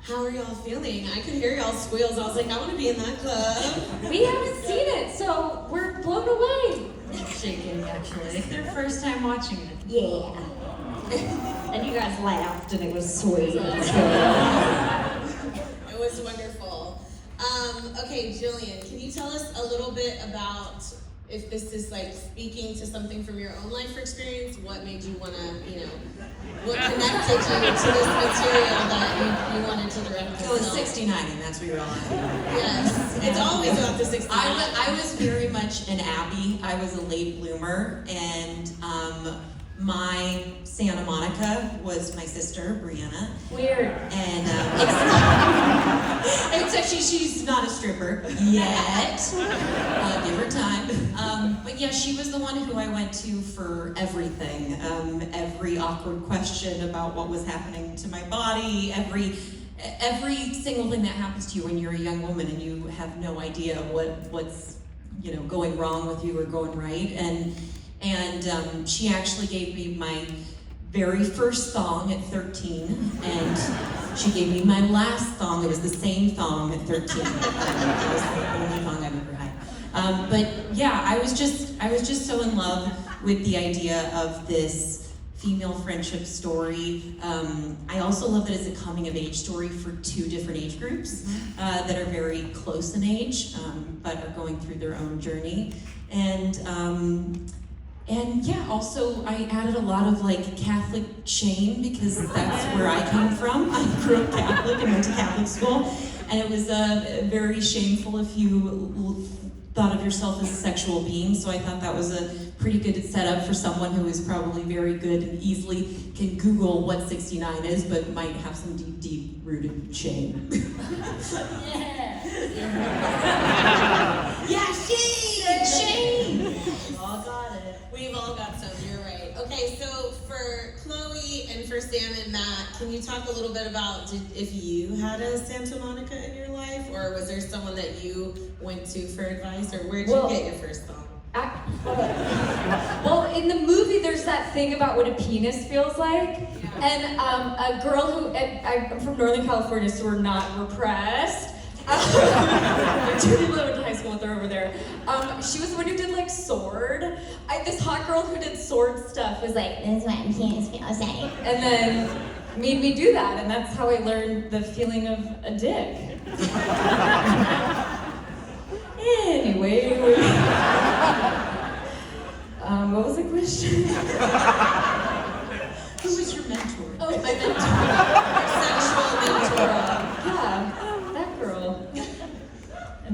How are y'all feeling? I could hear y'all squeals. I was like, I want to be in that club. We haven't seen it, so we're blown away. Shaking, actually. It's their first time watching it. Yeah. And you guys laughed, and it was sweet. It was wonderful. Okay, Jillian, can you tell us a little bit about if this is like speaking to something from your own life or experience? What made you want to, what connected you to this material that you wanted to direct this So it's film? 69, and that's what you're on. Yes, it's always about the 69. I was very much an Abby. I was a late bloomer, and my Santa Monica was my sister, Brianna. Weird. And except she's not a stripper yet. Give her time. But yeah, she was the one who I went to for everything. Every awkward question about what was happening to my body, every single thing that happens to you when you're a young woman and you have no idea what's going wrong with you or going right. And she actually gave me my very first thong at 13, and she gave me my last thong. It was the same thong at 13. It was the only thong I've ever had. But yeah, I was just so in love with the idea of this female friendship story. I also love that it's a coming of age story for two different age groups that are very close in age, but are going through their own journey. And yeah, also I added a lot of like Catholic shame because that's where I came from. I grew up Catholic and went to Catholic school, and it was very shameful if you thought of yourself as a sexual being. So I thought that was a pretty good setup for someone who is probably very good and easily can Google what 69 is, but might have some deep rooted shame. Yeah. Yeah, shame! We've all got it. We've all got some, you're right. Okay, so for Chloe and for Sam and Matt, can you talk a little bit about if you had a Santa Monica in your life, or was there someone that you went to for advice, or where'd you get your first thought? Well, in the movie, there's that thing about what a penis feels like. Yeah. And a girl who, I'm from Northern California, so we're not repressed. Two people I went to high school with are over there. She was the one who did like sword. This hot girl who did sword stuff was like, this is what a penis feels like. And then made me do that, and that's how I learned the feeling of a dick. Anyway, what was the question? Who was your mentor? Oh, my mentor. Sexual mentor. Yeah, that girl.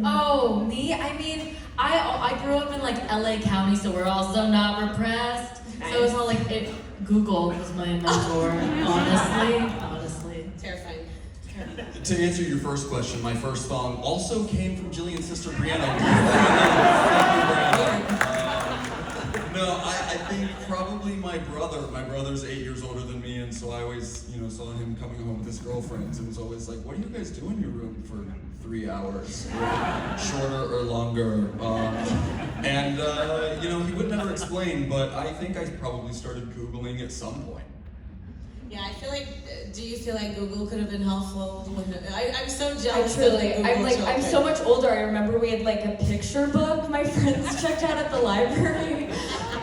Oh, me? I mean, I grew up in like LA County, so we're also not repressed. So it was all like, Google was my mentor, honestly. Terrifying. To answer your first question, my first thong also came from Jillian's sister Brianna. No, I think probably my brother. My brother's 8 years older than me, and so I always, saw him coming home with his girlfriends, and was always like, "What do you guys do in your room for 3 hours, shorter or longer?" He would never explain, but I think I probably started Googling at some point. Yeah, I feel like, do you feel like Google could have been helpful? I'm so I jealous of truly, the Google I'm so much older. I remember we had like a picture book my friends checked out at the library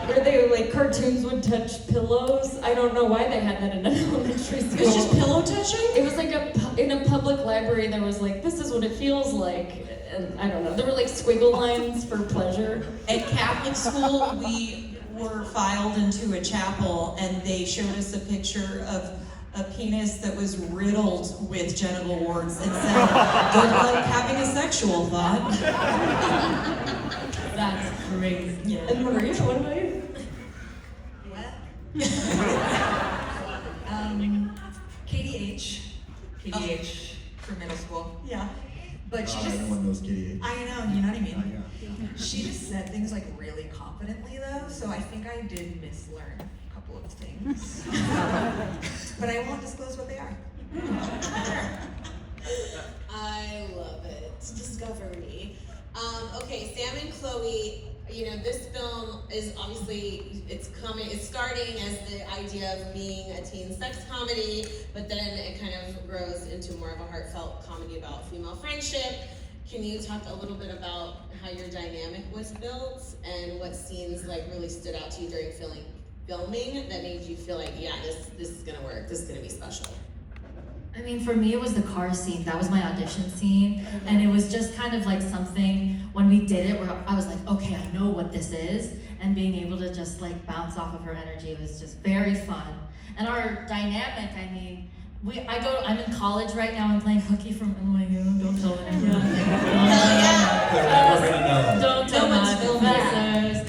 where they like cartoons would touch pillows. I don't know why they had that in an elementary school. It was just pillow touching? It was like in a public library. There was like, this is what it feels like, and I don't know. There were like squiggle lines for pleasure. At Catholic school, we were filed into a chapel, and they showed us a picture of a penis that was riddled with genital warts and said, "Good luck having a sexual thought." That's crazy. Yeah. And Maria, what about you? KDH for middle school. Yeah. But she just, Everyone knows Kitty. I know, you know what I mean? Yeah. She just said things like really confidently though, so I think I did mislearn a couple of things. But I won't disclose what they are. I love it. Discovery. Okay, Sam and Chloe, you know, this film is obviously, it's starting as the idea of being a teen sex comedy, but then it kind of grows into more of a heartfelt comedy about female friendship. Can you talk a little bit about how your dynamic was built and what scenes like really stood out to you during filming that made you feel like, yeah, this is gonna work, this is gonna be special? I mean, for me, it was the car scene. That was my audition scene. And it was just kind of like something, when we did it, where I was like, okay, I know what this is. And being able to just like bounce off of her energy was just very fun. And our dynamic, I mean, I'm in college right now, I'm playing hooky from NYU, don't tell anyone. Don't tell my professors.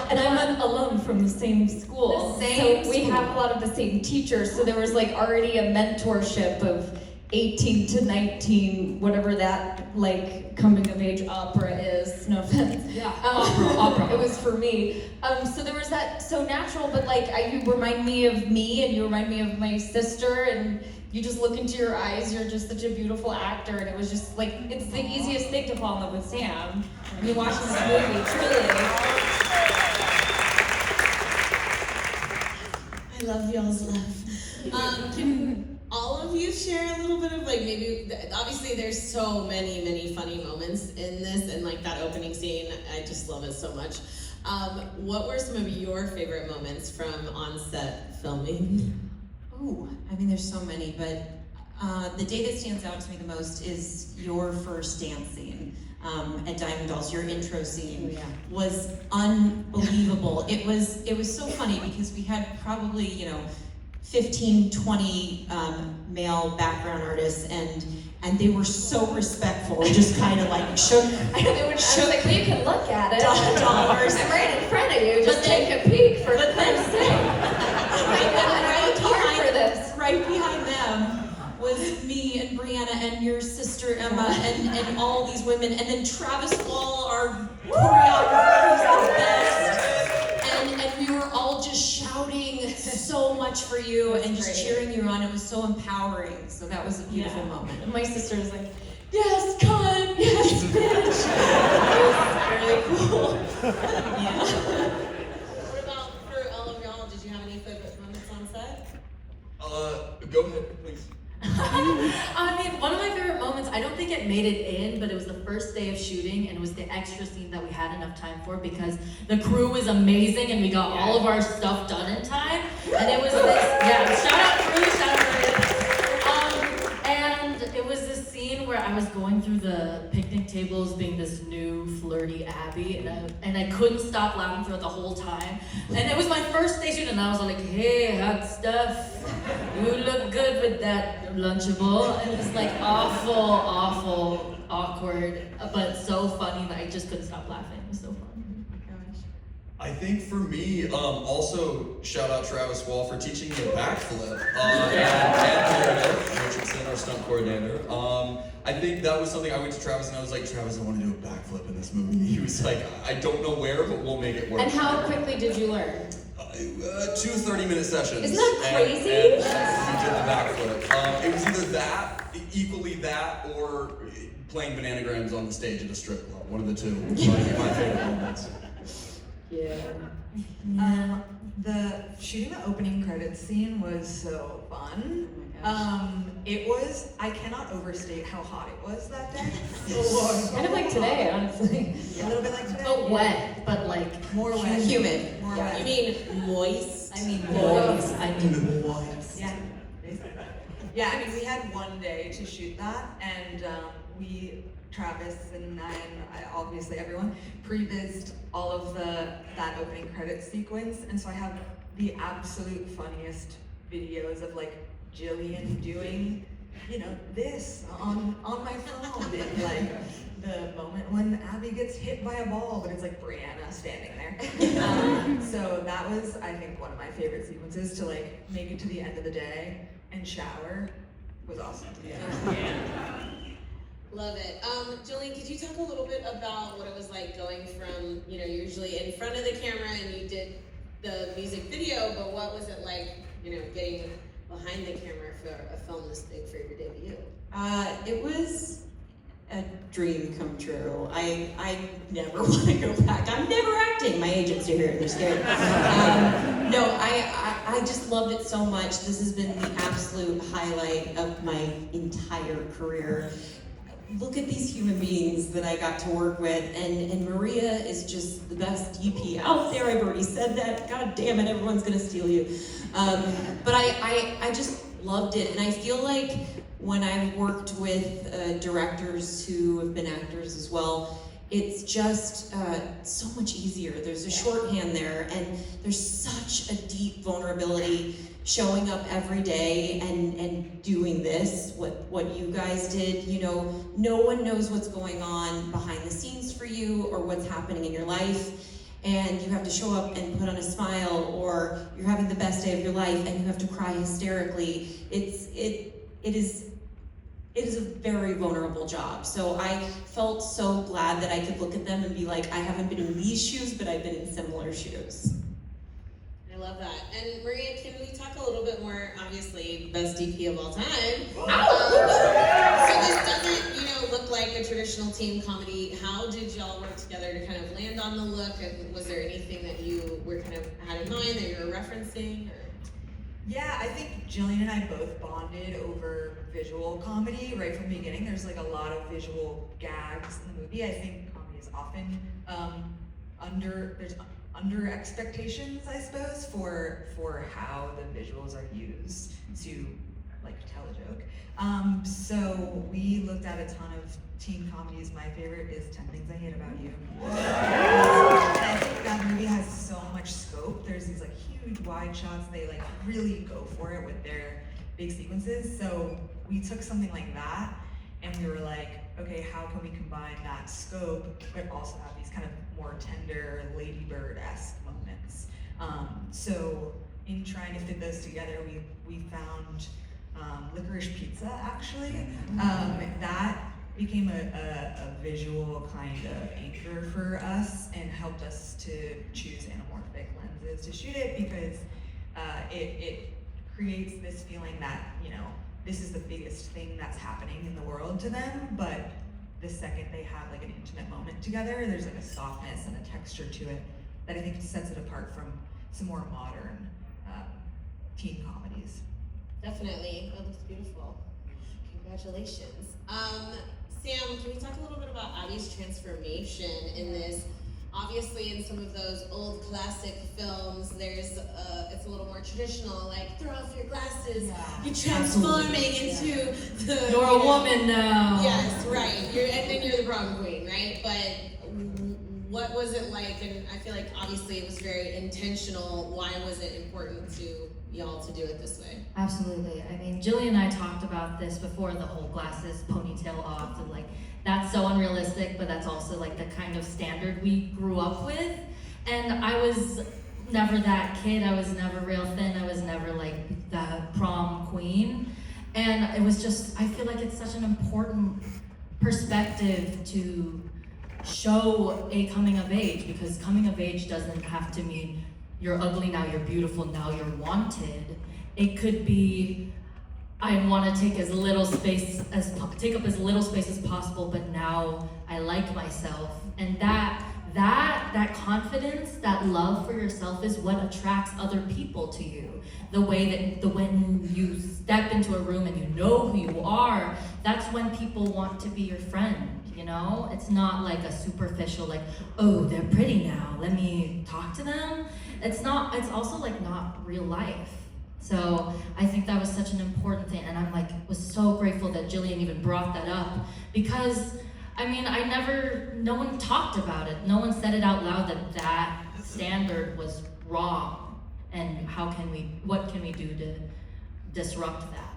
And I'm alum from the same school. The same so we school. have a lot of the same teachers. So there was like already a mentorship of 18 to 19, whatever that like coming of age opera is. No offense. Yeah, opera. It was for me. So there was that so natural, but like you remind me of me, and you remind me of my sister, and you just look into your eyes. You're just such a beautiful actor, and it was just like it's the easiest thing to fall in love with Sam. I mean, watching this movie, truly. I love y'all's love. Can all of you share a little bit of like maybe, obviously there's so many funny moments in this, and like that opening scene, I just love it so much. What were some of your favorite moments from on-set filming? Ooh, I mean, there's so many, but the day that stands out to me the most is your first dance scene at Diamond Dolls. Your intro scene was unbelievable. It was so funny because we had probably 15, 20 male background artists, and they were so respectful and just kind of like shook. I was like, you can look at it. $dollars. I'm right in front of you. Just take a peek for the first thing. Right behind them was me and Brianna and your sister Emma and all these women, and then Travis Wall, our choreographer, who's the best. And we were all just shouting so much for you and just cheering you on. It was so empowering. So that was a beautiful moment. And my sister was like, yes, cunt, yes, bitch. It was really cool. Yeah. What about for all of y'all? Did you have any favorite moments on set? Go ahead, please. I mean, one of my favorite moments, I don't think it made it in, but it was the first day of shooting, and it was the extra scene that we had enough time for because the crew was amazing and we got all of our stuff done in time. And it was this, shout out crew, shout out crew. And it was this scene where I was going through the picnic tables being this new flirty Abby, and I couldn't stop laughing throughout the whole time. And it was my first day shooting, and I was like, hey, hot stuff. You look good with that Lunchable. And it was like awful, awkward, but so funny that I just couldn't stop laughing. It was so fun. I think for me, also shout out Travis Wall for teaching me a backflip, and Meredith Richardson, our stunt coordinator. I think that was something I went to Travis and I was like, Travis, I want to do a backflip in this movie. He was like, I don't know where, but we'll make it work. And how quickly did you learn? 2 30-minute sessions. Isn't that crazy? And we did the backflip. It was either that, equally that, or playing bananagrams on the stage at a strip club. One of the two. My favorite moments. Yeah. The shooting the opening credits scene was so fun. It was, I cannot overstate how hot it was that day. Kind of like today, honestly. A little bit like today. But wet, but like More wet. Humid. More You wet. mean moist? I mean moist. I mean moist. Yeah. Yeah, I mean, we had one day to shoot that, and Travis and I, and obviously everyone, pre-vised all of that opening credits sequence, and so I have the absolute funniest videos of like Jillian doing, this on my phone, and like the moment when Abby gets hit by a ball, but it's like Brianna standing there. So that was, I think, one of my favorite sequences, to like make it to the end of the day and shower was awesome. Love it. Jillian, could you talk a little bit about what it was like going from, you're usually in front of the camera and you did the music video, but what was it like, getting behind the camera for a film this big for your debut? It was a dream come true. I never want to go back. I'm never acting. My agents are here and they're scared. No, I just loved it so much. This has been the absolute highlight of my entire career. Look at these human beings that I got to work with, and Maria is just the best DP out there. I've already said that. God damn it, everyone's gonna steal you. But I just loved it, and I feel like when I've worked with directors who have been actors as well, it's just so much easier. There's a shorthand there, and there's such a deep vulnerability showing up every day and doing this, what you guys did. You know, no one knows what's going on behind the scenes for you or what's happening in your life, and you have to show up and put on a smile, or you're having the best day of your life and you have to cry hysterically. It is a very vulnerable job. So I felt so glad that I could look at them and be like, I haven't been in these shoes, but I've been in similar shoes. I love that. And Maria, can we talk a little bit more, obviously, best DP of all time. So this doesn't, look like a traditional teen comedy. How did y'all work together to kind of land on the look? And was there anything that you were kind of had in mind that you were referencing? Or? Yeah, I think Jillian and I both bonded over visual comedy right from the beginning. There's like a lot of visual gags in the movie. I think comedy is often under expectations, I suppose, for how the visuals are used to like tell a joke. So we looked at a ton of teen comedies. My favorite is 10 Things I Hate About You. I think that movie has so much scope. There's these like huge wide shots. They like really go for it with their big sequences. So we took something like that and we were like, okay, how can we combine that scope but also have these kind of more tender Lady Bird-esque moments? So in trying to fit those together, we found Licorice Pizza, actually. That became a visual kind of anchor for us and helped us to choose anamorphic lenses to shoot it, because it creates this feeling that, this is the biggest thing that's happening in the world to them, but the second they have like an intimate moment together, there's like a softness and a texture to it that I think sets it apart from some more modern teen comedies. Definitely. That looks beautiful. Congratulations. Sam, can we talk a little bit about Abby's transformation in this? Obviously, in some of those old classic films, there's it's a little more traditional, like throw off your glasses, you're transforming into the. You're a woman now. Yes, right. And then you're the prom queen, right? But what was it like? And I feel like obviously it was very intentional. Why was it important to y'all to do it this way? Absolutely. I mean, Jillian and I talked about this before, the whole glasses, ponytail off, and like, that's so unrealistic, but that's also like the kind of standard we grew up with. And I was never that kid. I was never real thin. I was never like the prom queen. And it was just, I feel like it's such an important perspective to show a coming of age, because coming of age doesn't have to mean you're ugly, now you're beautiful, now you're wanted. It could be, I want to take up as little space as possible, but now I like myself. And that confidence, that love for yourself is what attracts other people to you. The way that when you step into a room and you know who you are, that's when people want to be your friend. It's not like a superficial, like, oh, they're pretty now, let me talk to them. It's also like not real life. So I think that was such an important thing, and was so grateful that Jillian even brought that up, because no one talked about it. No one said it out loud that standard was wrong, and what can we do to disrupt that?